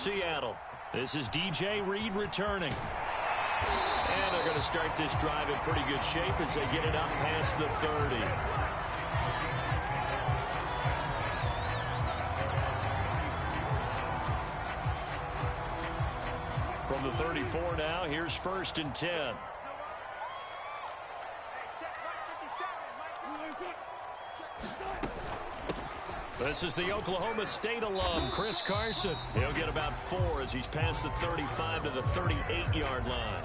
Seattle. This is DJ Reed returning. And they're going to start this drive in pretty good shape as they get it up past the 30. From the 34 now, here's 1st and 10. This is the Oklahoma State alum, Chris Carson. He'll get about 4 as he's past the 35 to the 38-yard line.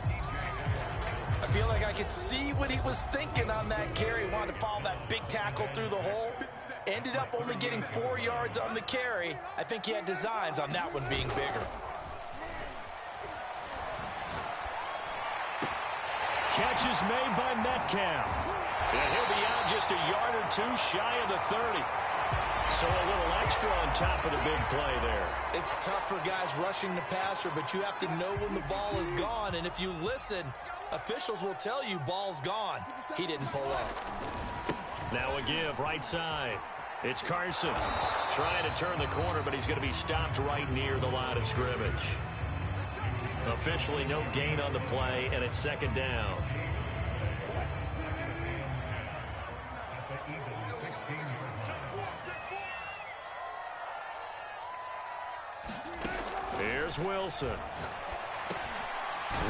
I feel like I could see what he was thinking on that carry. He wanted to follow that big tackle through the hole. Ended up only getting 4 yards on the carry. I think he had designs on that one being bigger. Catch is made by Metcalf. And he'll be out just a yard or 2 shy of the 30. So a little extra on top of the big play there. It's tough for guys rushing the passer, but you have to know when the ball is gone. And if you listen, officials will tell you ball's gone. He didn't pull up. Now a give right side. It's Carson trying to turn the corner, but he's going to be stopped right near the line of scrimmage. Officially no gain on the play, and it's 2nd down. Here's Wilson.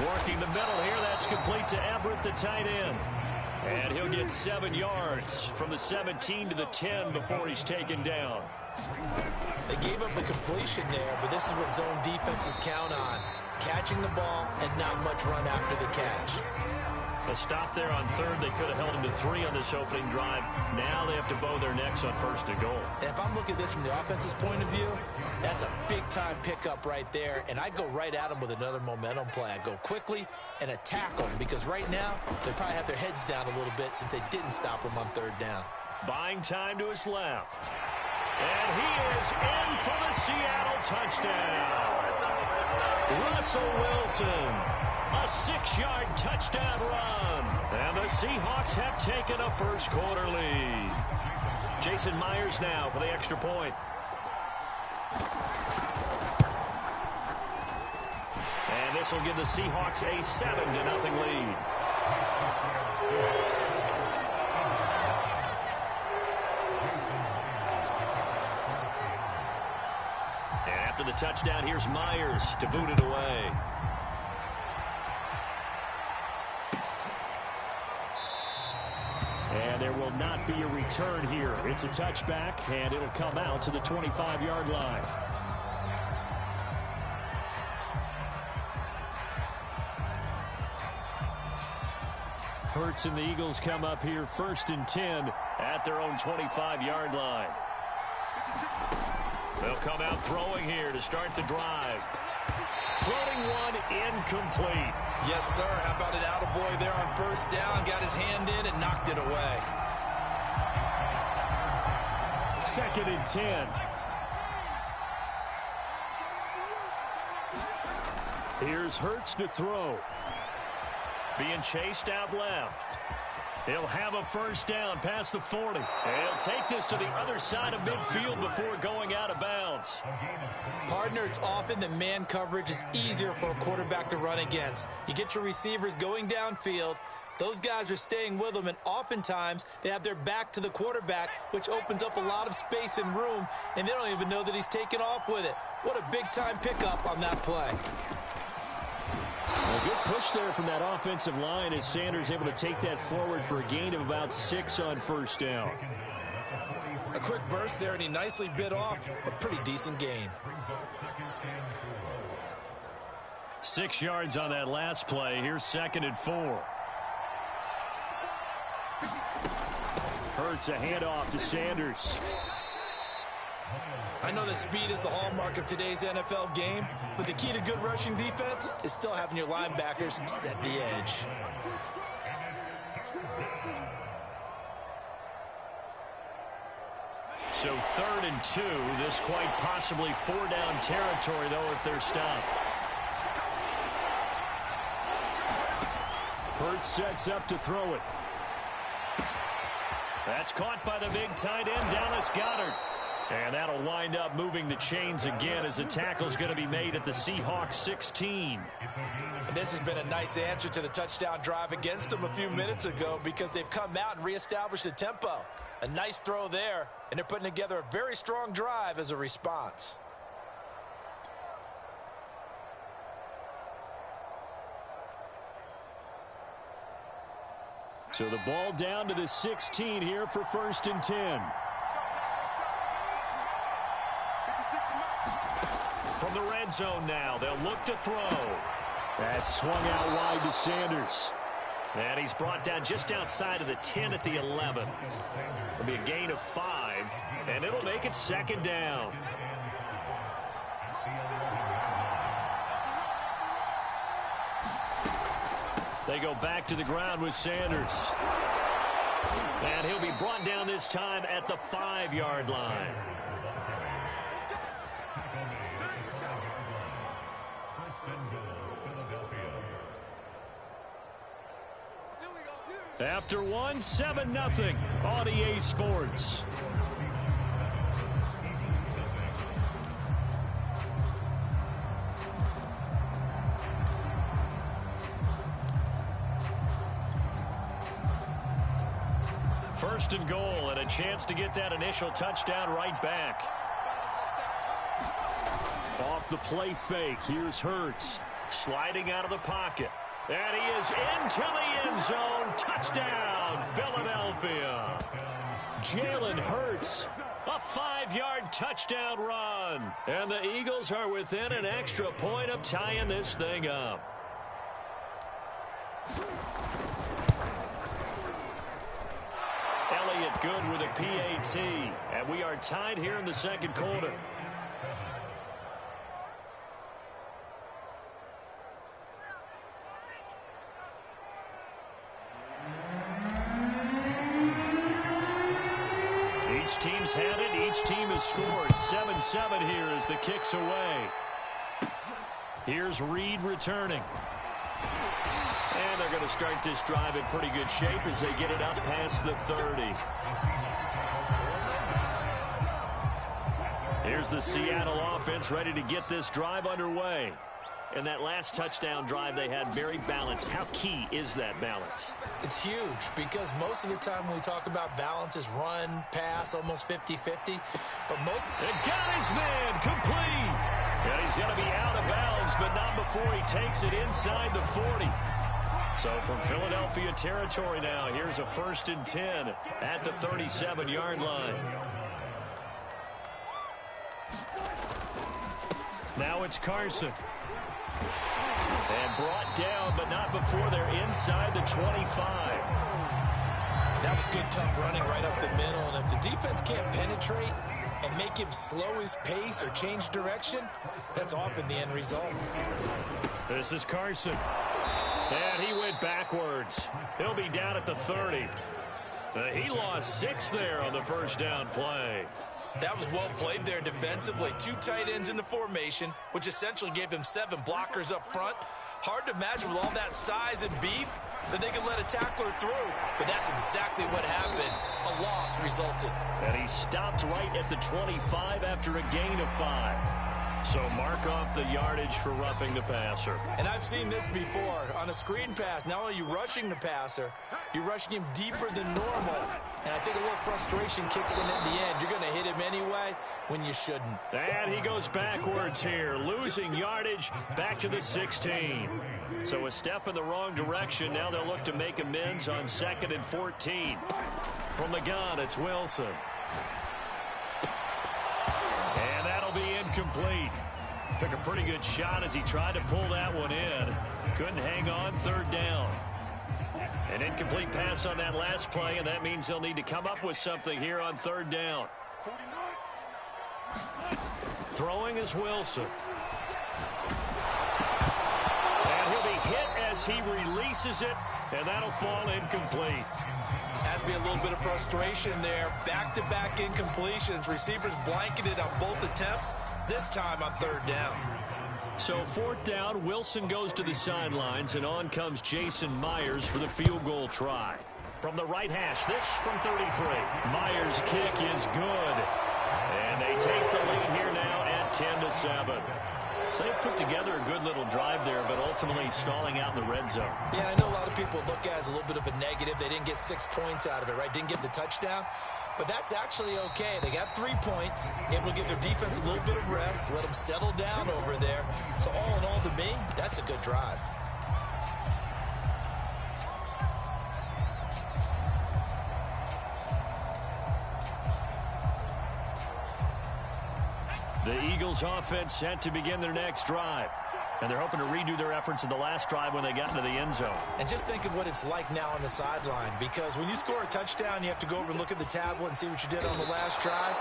Working the middle here. That's complete to Everett, the tight end. And he'll get 7 yards from the 17 to the 10 before he's taken down. They gave up the completion there, but this is what zone defenses count on. Catching the ball and not much run after the catch. A stop there on 3rd. They could have held him to 3 on this opening drive. Now they have to bow their necks on 1st and goal. And if I'm looking at this from the offense's point of view, that's a big-time pickup right there. And I'd go right at him with another momentum play. I'd go quickly and attack them because right now they probably have their heads down a little bit since they didn't stop him on 3rd down. Buying time to his left. And he is in for the Seattle touchdown. Russell Wilson. A 6-yard touchdown run. And the Seahawks have taken a first-quarter lead. Jason Myers now for the extra point. And this will give the Seahawks a 7-0 lead. And after the touchdown, here's Myers to boot it away. And there will not be a return here. It's a touchback, and it'll come out to the 25-yard line. Hurts and the Eagles come up here 1st and 10 at their own 25-yard line. They'll come out throwing here to start the drive. Floating one, incomplete. Yes, sir. How about an attaboy there on 1st down? Got his hand in and knocked it away. 2nd and 10. Here's Hurts to throw. Being chased out left. He'll have a 1st down past the 40. He'll take this to the other side of midfield before going out of bounds. Partner, it's often that man coverage is easier for a quarterback to run against. You get your receivers going downfield. Those guys are staying with them, and oftentimes they have their back to the quarterback, which opens up a lot of space and room, and they don't even know that he's taken off with it. What a big-time pickup on that play. A good push there from that offensive line as Sanders able to take that forward for a gain of about 6 on 1st down. A quick burst there, and he nicely bit off a pretty decent gain. 6 yards on that last play. Here's 2nd and 4. Hurts a handoff to Sanders. I know that speed is the hallmark of today's NFL game, but the key to good rushing defense is still having your linebackers set the edge. So 3rd and 2. This quite possibly 4-down territory, though, if they're stopped. Hurts sets up to throw it. That's caught by the big tight end, Dallas Goedert. And that'll wind up moving the chains again as the tackle's going to be made at the Seahawks 16. And this has been a nice answer to the touchdown drive against them a few minutes ago because they've come out and reestablished the tempo. A nice throw there, and they're putting together a very strong drive as a response. So the ball down to the 16 here for 1st and 10. From the red zone now, they'll look to throw. That's swung out wide to Sanders. And he's brought down just outside of the 10 at the 11. It'll be a gain of 5, and it'll make it 2nd down. They go back to the ground with Sanders. And he'll be brought down this time at the 5-yard line. After 1, 7-0 on EA Sports. First and goal, and a chance to get that initial touchdown right back. Off the play fake, here's Hurts. Sliding out of the pocket. And he is into the end zone. Touchdown, Philadelphia. Jalen Hurts, a 5-yard touchdown run. And the Eagles are within an extra point of tying this thing up. Elliott good with a PAT. And we are tied here in the 2nd quarter. Each team's had it. Each team has scored. 7-7 here as the kick's away. Here's Reed returning. And they're going to start this drive in pretty good shape as they get it up past the 30. Here's the Seattle offense ready to get this drive underway. And that last touchdown drive they had very balanced. How key is that balance? It's huge because most of the time when we talk about balance is run, pass, almost 50-50. But most... And got his man complete. And he's going to be out of bounds, but not before he takes it inside the 40. So from Philadelphia territory now, here's a 1st and 10 at the 37-yard line. Now it's Carson. And brought down, but not before they're inside the 25. That was good, tough running right up the middle. And if the defense can't penetrate and make him slow his pace or change direction, that's often the end result. This is Carson. And he went backwards. He'll be down at the 30. He lost 6 there on the 1st down play. That was well played there defensively. 2 tight ends in the formation, which essentially gave them 7 blockers up front. Hard to imagine with all that size and beef that they could let a tackler through. But that's exactly what happened. A loss resulted. And he stopped right at the 25 after a gain of 5. So mark off the yardage for roughing the passer. And I've seen this before. On a screen pass, not only are you rushing the passer, you're rushing him deeper than normal. And I think a little frustration kicks in at the end. You're going to hit him anyway when you shouldn't. And he goes backwards here, losing yardage back to the 16. So a step in the wrong direction. Now they'll look to make amends on 2nd and 14. From the gun, it's Wilson. And that'll be incomplete. Took a pretty good shot as he tried to pull that one in. Couldn't hang on, 3rd down. An incomplete pass on that last play, and that means they'll need to come up with something here on 3rd down. Throwing is Wilson. And he'll be hit as he releases it, and that'll fall incomplete. Has to be a little bit of frustration there. Back-to-back incompletions. Receivers blanketed on both attempts, this time on 3rd down. So 4th down, Wilson goes to the sidelines, and on comes Jason Myers for the field goal try. From the right hash, this from 33. Myers' kick is good. And they take the lead here now at 10-7. So they put together a good little drive there, but ultimately stalling out in the red zone. Yeah, I know a lot of people look at it as a little bit of a negative. They didn't get 6 points out of it, right? Didn't get the touchdown. But that's actually okay. They got 3 points, able to give their defense a little bit of rest, let them settle down over there. So all in all, to me, that's a good drive. The Eagles offense set to begin their next drive. And they're hoping to redo their efforts in the last drive when they got into the end zone. And just think of what it's like now on the sideline, because when you score a touchdown, you have to go over and look at the tablet and see what you did on the last drive.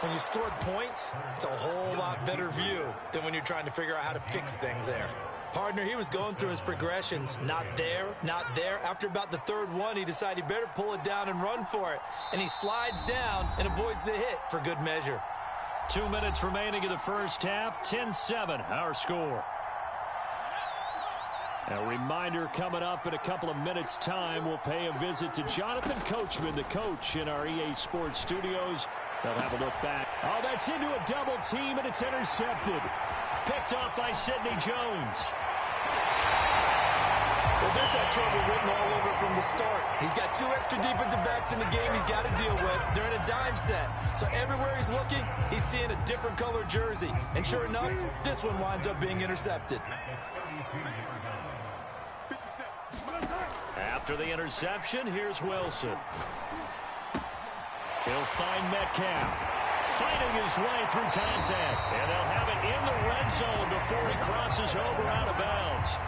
When you scored points, it's a whole lot better view than when you're trying to figure out how to fix things there. Partner, he was going through his progressions. Not there, not there. After about the third one, he decided he better pull it down and run for it. And he slides down and avoids the hit for good measure. 2 minutes remaining in the first half. 10-7, our score. A reminder, coming up in a couple of minutes' time, we'll pay a visit to Jonathan Coachman, the coach in our EA Sports studios. They'll have a look back. Oh, that's into a double team, and it's intercepted. Picked off by Sidney Jones. Well, this had trouble written all over from the start. He's got 2 extra defensive backs in the game he's got to deal with. They're in a dime set. So everywhere he's looking, he's seeing a different color jersey. And sure enough, this one winds up being intercepted. After the interception, here's Wilson. He'll find Metcalf, fighting his way through contact. And they'll have it in the red zone before he crosses over out of bounds.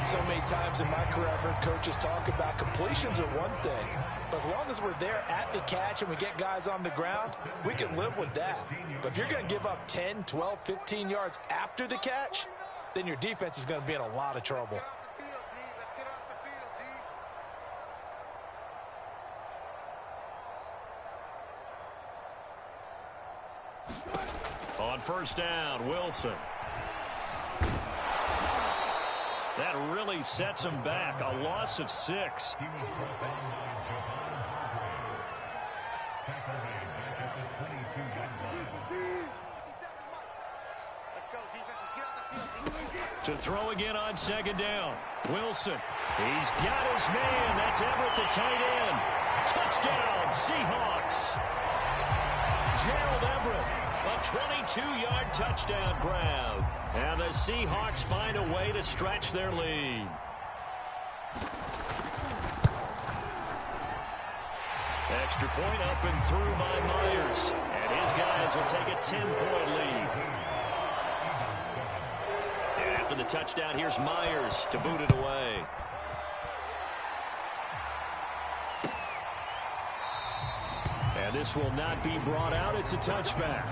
So many times in my career, I've heard coaches talk about completions are one thing. But as long as we're there at the catch and we get guys on the ground, we can live with that. But if you're going to give up 10, 12, 15 yards after the catch, then your defense is going to be in a lot of trouble. On first down, Wilson. That really sets him back. A loss of 6. To throw again on second down. Wilson. He's got his man. That's Everett, the tight end. Touchdown, Seahawks. Gerald Everett. A 22-yard touchdown grab. And the Seahawks find a way to stretch their lead. Extra point up and through by Myers. And his guys will take a 10-point lead. And after the touchdown, here's Myers to boot it away. And this will not be brought out. It's a touchback.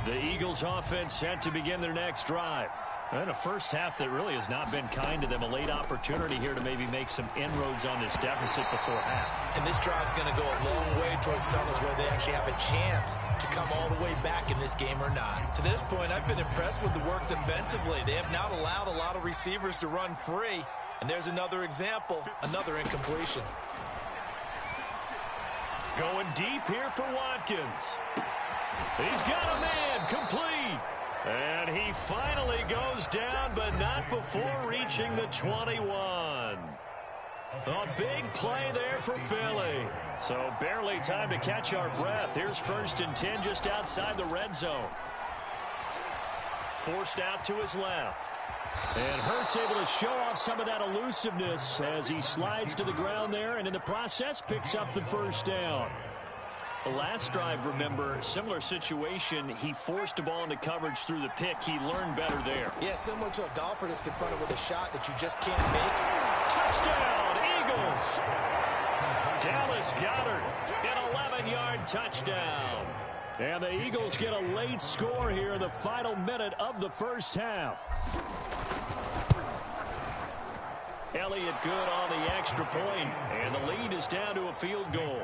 The Eagles offense set to begin their next drive. And a first half that really has not been kind to them. A late opportunity here to maybe make some inroads on this deficit before half. And this drive's going to go a long way towards telling us whether they actually have a chance to come all the way back in this game or not. To this point, I've been impressed with the work defensively. They have not allowed a lot of receivers to run free. And there's another example, another incompletion. Going deep here for Watkins. He's got a man, complete. And he finally goes down, but not before reaching the 21. A big play there for Philly. So barely time to catch our breath. Here's 1st and 10 just outside the red zone. Forced out to his left. And Hurts able to show off some of that elusiveness as he slides to the ground there, and in the process picks up the first down. The last drive, remember, similar situation. He forced a ball into coverage through the pick. He learned better there. Yeah, similar to a golfer that's confronted with a shot that you just can't make. Touchdown, Eagles! Dallas Goedert, an 11-yard touchdown. And the Eagles get a late score here in the final minute of the first half. Elliott good on the extra point, and the lead is down to a field goal.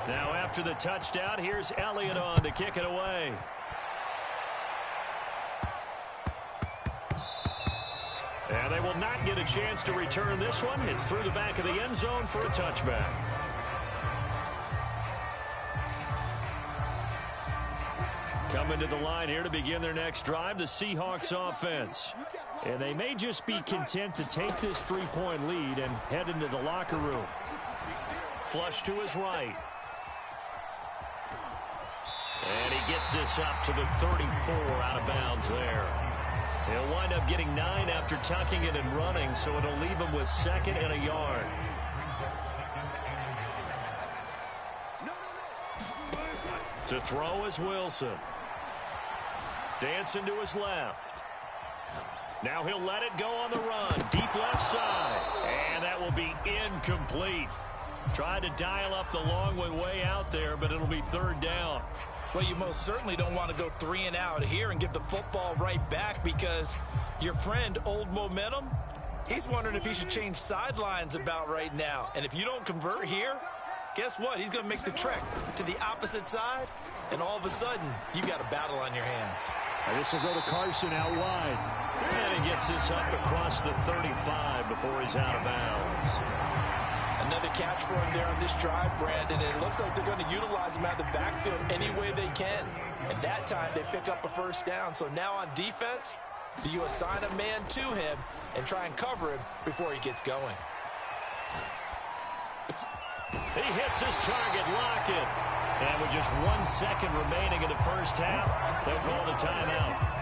Now after the touchdown, here's Elliott on to kick it away. And they will not get a chance to return this one. It's through the back of the end zone for a touchback. Coming to the line here to begin their next drive, the Seahawks offense. And they may just be content to take this 3-point lead and head into the locker room. Flush to his right. And he gets this up to the 34 out of bounds there. He'll wind up getting 9 after tucking it and running, so it'll leave him with 2nd and a yard. To throw is Wilson. Dancing to his left. Now he'll let it go on the run. Deep left side. And that will be incomplete. Tried to dial up the long way out there, but it'll be 3rd down. Well, you most certainly don't want to go 3 and out here and give the football right back, because your friend, Old Momentum, he's wondering if he should change sidelines about right now. And if you don't convert here, guess what? He's going to make the trek to the opposite side, and all of a sudden, you've got a battle on your hands. And this will go to Carson out wide. And he gets this up across the 35 before he's out of bounds. Another catch for him there on this drive, Brandon. And it looks like they're going to utilize him out of the backfield any way they can. And that time, they pick up a 1st down. So now on defense, do you assign a man to him and try and cover him before he gets going? He hits his target, Lockett. And with just 1 second remaining in the first half, they'll call the timeout.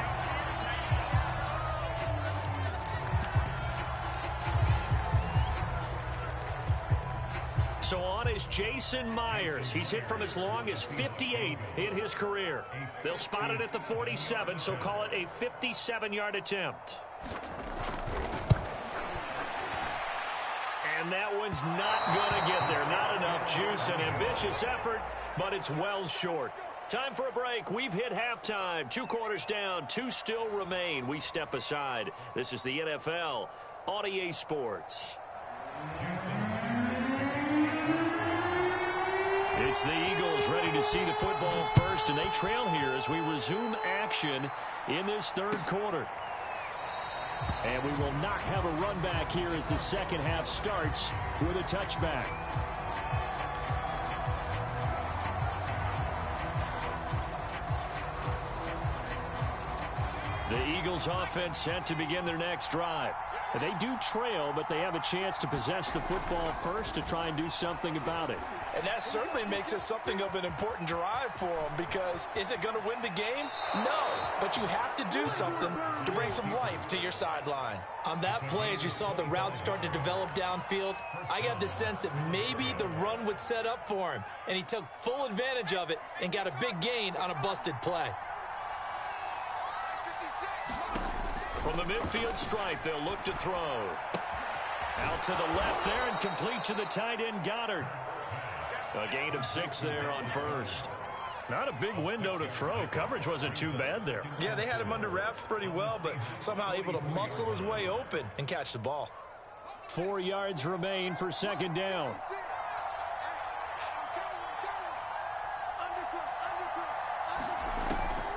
So on is Jason Myers. He's hit from as long as 58 in his career. They'll spot it at the 47, so call it a 57-yard attempt. And that one's not going to get there. Not enough juice. An ambitious effort, but it's well short. Time for a break. We've hit halftime. 2 quarters down. 2 still remain. We step aside. This is the NFL on EA Sports. It's the Eagles ready to see the football first, and they trail here as we resume action in this 3rd quarter. And we will not have a run back here as the second half starts with a touchback. The Eagles offense set to begin their next drive. They do trail, but they have a chance to possess the football first to try and do something about it. And that certainly makes it something of an important drive for them, because is it going to win the game? No, but you have to do something to bring some life to your sideline. On that play, as you saw the route start to develop downfield, I got the sense that maybe the run would set up for him, and he took full advantage of it and got a big gain on a busted play. From the midfield stripe, they'll look to throw. Out to the left there and complete to the tight end, Goddard. A gain of 6 there on first. Not a big window to throw. Coverage wasn't too bad there. Yeah, they had him under wraps pretty well, but somehow able to muscle his way open and catch the ball. 4 yards remain for 2nd down.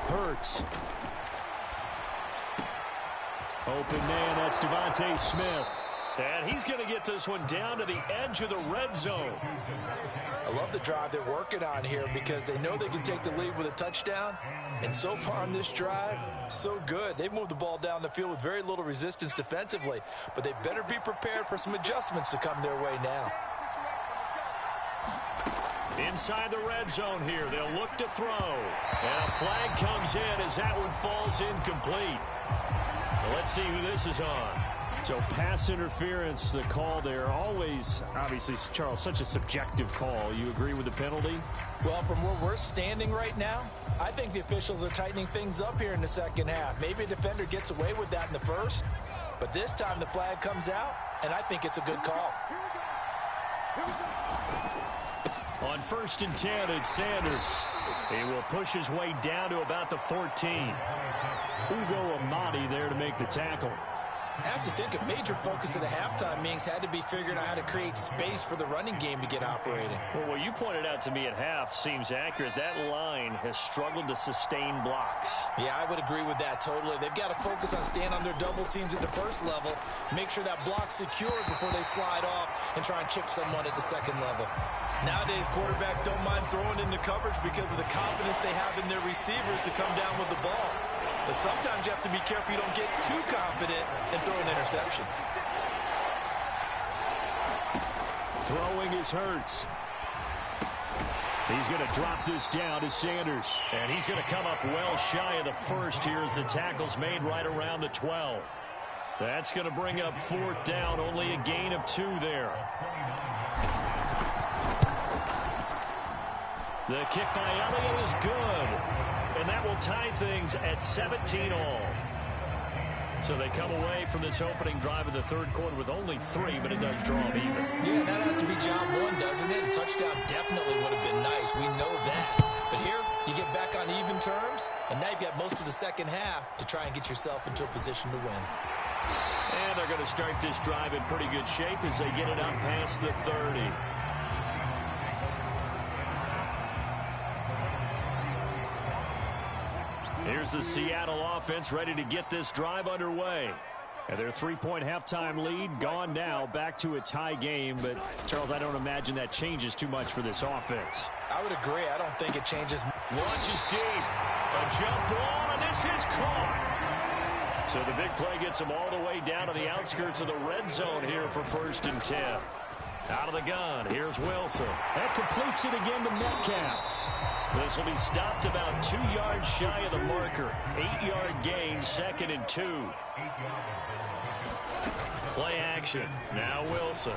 Hurts. Open man, that's Devontae Smith. And he's going to get this one down to the edge of the red zone. I love the drive they're working on here, because they know they can take the lead with a touchdown. And so far on this drive, so good. They've moved the ball down the field with very little resistance defensively, but they better be prepared for some adjustments to come their way now. Inside the red zone here, they'll look to throw. And a flag comes in as that one falls incomplete. Well, let's see who this is on. So pass interference, the call there. Always, obviously, Charles, such a subjective call. You agree with the penalty? Well, from where we're standing right now, I think the officials are tightening things up here in the second half. Maybe a defender gets away with that in the first, but this time the flag comes out, and I think it's a good call. On 1st and 10, it's Sanders. He will push his way down to about the 14. Ugo Amadi there to make the tackle. I have to think a major focus of the halftime meetings had to be figuring out how to create space for the running game to get operating. Well, what you pointed out to me at half seems accurate. That line has struggled to sustain blocks. Yeah, I would agree with that totally. They've got to focus on staying on their double teams at the first level, make sure that block's secured before they slide off and try and chip someone at the second level. Nowadays, quarterbacks don't mind throwing into coverage because of the confidence they have in their receivers to come down with the ball. But sometimes you have to be careful you don't get too confident and throw an interception. Throwing is Hurts. He's going to drop this down to Sanders. And he's going to come up well shy of the first here as the tackle's made right around the 12. That's going to bring up 4th down, only a gain of 2 there. The kick by Elliott is good. And that will tie things at 17 all. So they come away from this opening drive in the third quarter with only 3, but it does draw them even. Yeah, that has to be job 1, doesn't it? A touchdown definitely would have been nice. We know that. But here, you get back on even terms, and now you've got most of the second half to try and get yourself into a position to win. And they're going to start this drive in pretty good shape as they get it up past the 30. Here's the Seattle offense ready to get this drive underway. And their 3-point halftime lead gone now, back to a tie game. But, Charles, I don't imagine that changes too much for this offense. I would agree. I don't think it changes. Launches deep. A jump ball, and this is caught. So the big play gets them all the way down to the outskirts of the red zone here for 1st and 10. Out of the gun, here's Wilson. That completes it again to Metcalf. This will be stopped about 2 yards shy of the marker. 8-yard gain, 2nd and 2. Play action. Now Wilson.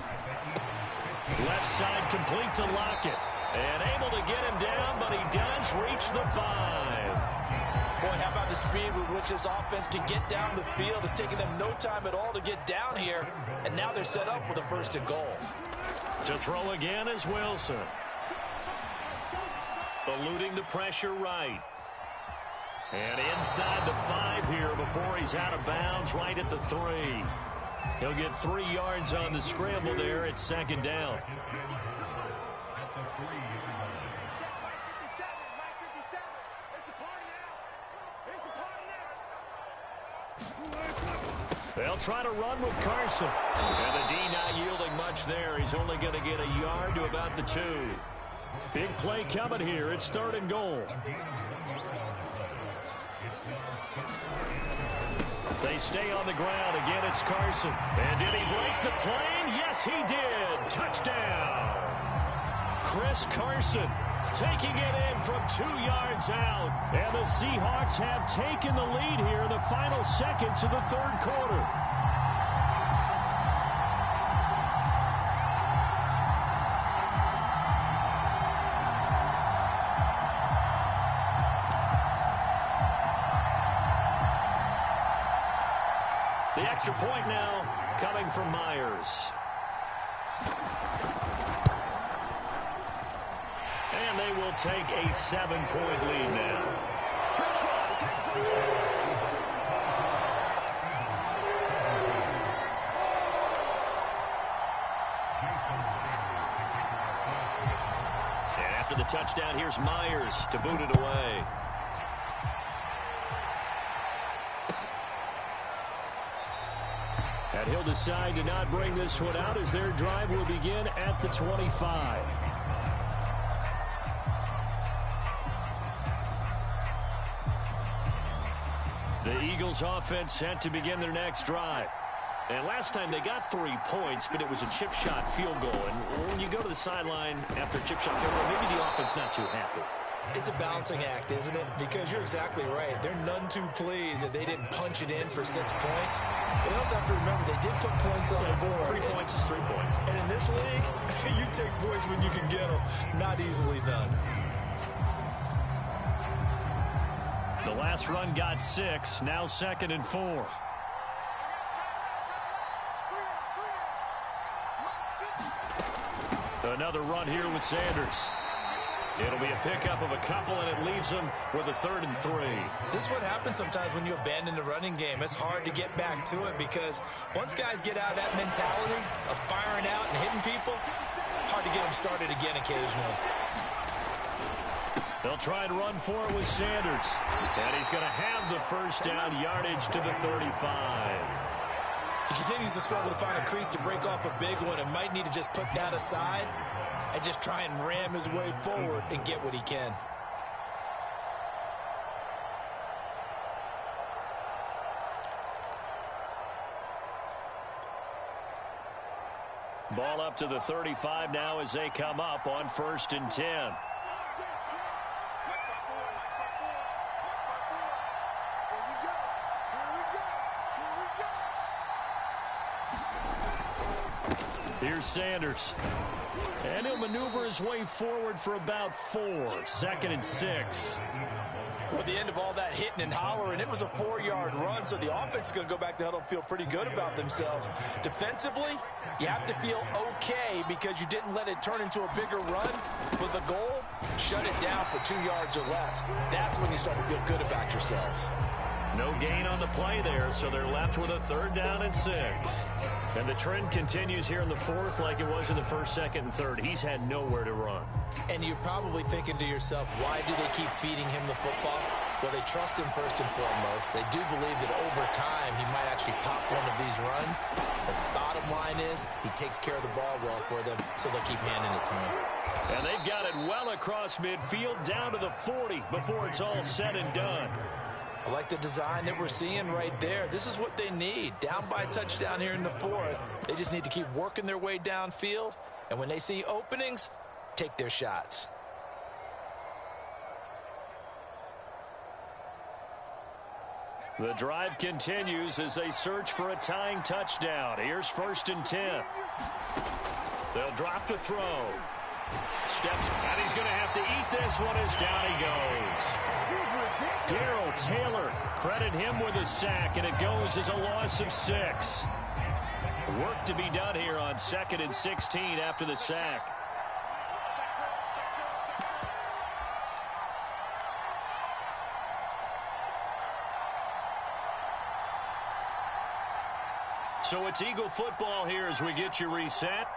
Left side complete to Lockett. And able to get him down, but he does reach the 5. Boy, how about the speed with which this offense can get down the field? It's taken them no time at all to get down here. And now they're set up with a 1st and goal. To throw again is Wilson. Eluding the pressure right. And inside the 5 here before he's out of bounds right at the 3. He'll get 3 yards on the scramble there at 2nd down. They'll try to run with Carson. And the D not yielding much there. He's only going to get a yard to about the 2. Big play coming here. It's 3rd and goal. They stay on the ground. Again, it's Carson. And did he break the plane? Yes, he did. Touchdown. Chris Carson taking it in from 2 yards out. And the Seahawks have taken the lead here in the final seconds of the third quarter. The extra point now coming from Myers. And they will take a 7-point lead now. And after the touchdown, here's Myers to boot it away. And he'll decide to not bring this one out as their drive will begin at the 25. The Eagles offense set to begin their next drive. And last time they got 3 points, but it was a chip shot field goal. And when you go to the sideline after a chip shot field goal, maybe the offense not too happy. It's a balancing act, isn't it? Because you're exactly right. They're none too pleased that they didn't punch it in for 6 points. But you also have to remember they did put points on the board. 3 points is 3 points. And in this league, you take points when you can get them. Not easily done. The last run got 6. Now 2nd and 4. Another run here with Sanders. It'll be a pickup of a couple, and it leaves them with a 3rd and 3. This is what happens sometimes when you abandon the running game. It's hard to get back to it because once guys get out of that mentality of firing out and hitting people, hard to get them started again occasionally. They'll try and run for it with Sanders. And he's going to have the first down, yardage to the 35. He continues to struggle to find a crease to break off a big one and might need to just put that aside and just try and ram his way forward and get what he can. Ball up to the 35 now as they come up on 1st and 10. Here's Sanders. And he'll maneuver his way forward for about 4. 2nd and 6. Well, at the end of all that hitting and hollering, it was a 4-yard run, so the offense is going to go back to huddle and feel pretty good about themselves. Defensively, you have to feel okay because you didn't let it turn into a bigger run. With the goal, shut it down for 2 yards or less. That's when you start to feel good about yourselves. No gain on the play there, so they're left with a 3rd down and 6. And the trend continues here in the 4th like it was in the 1st, 2nd, and 3rd. He's had nowhere to run. And you're probably thinking to yourself, why do they keep feeding him the football? Well, they trust him first and foremost. They do believe that over time he might actually pop one of these runs. But the bottom line is he takes care of the ball well for them, so they'll keep handing it to him. And they've got it well across midfield down to the 40 before it's all said and done. I like the design that we're seeing right there. This is what they need. Down by a touchdown here in the 4th. They just need to keep working their way downfield. And when they see openings, take their shots. The drive continues as they search for a tying touchdown. Here's 1st and 10. They'll drop to throw. Steps, and he's going to have to eat this one as down he goes. Darrell Taylor, credit him with a sack, and it goes as a loss of 6. Work to be done here on 2nd and 16 after the sack. So it's Eagle football here as we get you reset.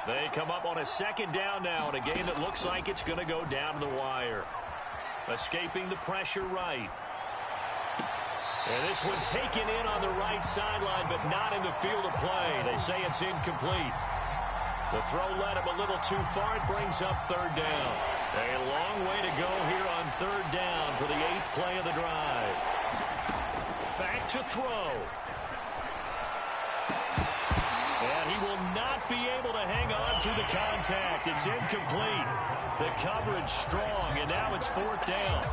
They come up on a 2nd down now in a game that looks like it's going to go down to the wire. Escaping the pressure right. And this one taken in on the right sideline, but not in the field of play. They say it's incomplete. The throw led him a little too far. It brings up 3rd down. A long way to go here on 3rd down for the 8th play of the drive. Back to throw. And he will not be able to hang on through the contact. It's incomplete. The coverage strong, and now it's 4th down.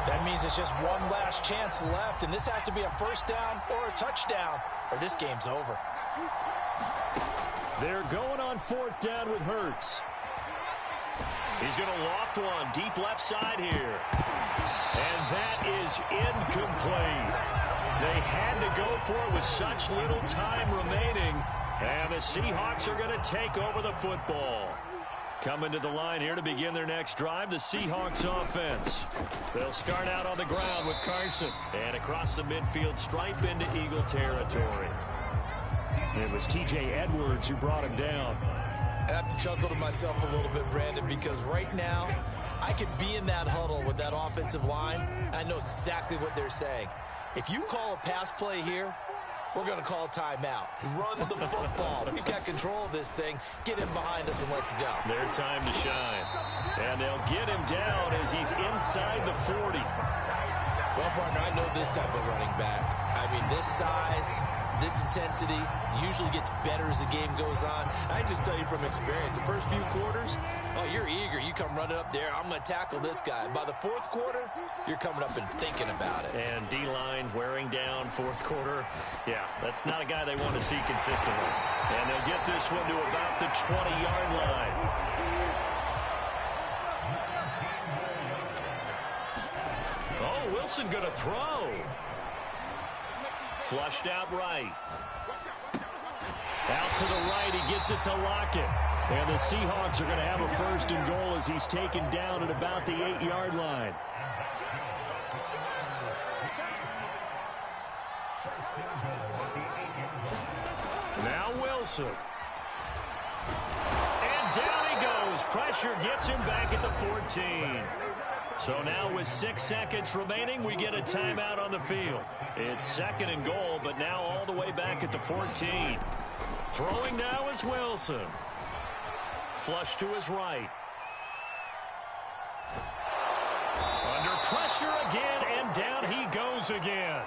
That means it's just one last chance left, and this has to be a 1st down or a touchdown, or this game's over. They're going on 4th down with Hurts. He's going to loft one deep left side here. And that is incomplete. They had to go for it with such little time remaining. And the Seahawks are going to take over the football. Coming to the line here to begin their next drive, the Seahawks offense. They'll start out on the ground with Carson. And across the midfield stripe into Eagle territory. It was T.J. Edwards who brought him down. I have to chuckle to myself a little bit, Brandon, because right now I could be in that huddle with that offensive line. And I know exactly what they're saying. If you call a pass play here, we're going to call timeout. Run the football. We've got control of this thing. Get him behind us and let's go. Their time to shine. And they'll get him down as he's inside the 40. Well, partner, I know this type of running back. I mean, this size, this intensity usually gets better as the game goes on. I just tell you from experience, the first few quarters, oh, you're eager. You come running up there. I'm going to tackle this guy. By the 4th quarter, you're coming up and thinking about it. And D-line wearing down 4th quarter. Yeah, that's not a guy they want to see consistently. And they'll get this one to about the 20-yard line. Oh, Wilson going to throw. Flushed out right. Out to the right, he gets it to Lockett. And the Seahawks are going to have a first and goal as he's taken down at about the 8-yard line. Now Wilson. And down he goes. Pressure gets him back at the 14. So now with 6 seconds remaining, we get a timeout on the field. It's second and goal, but now all the way back at the 14. Throwing now is Wilson. Flush to his right. Under pressure again, and down he goes again.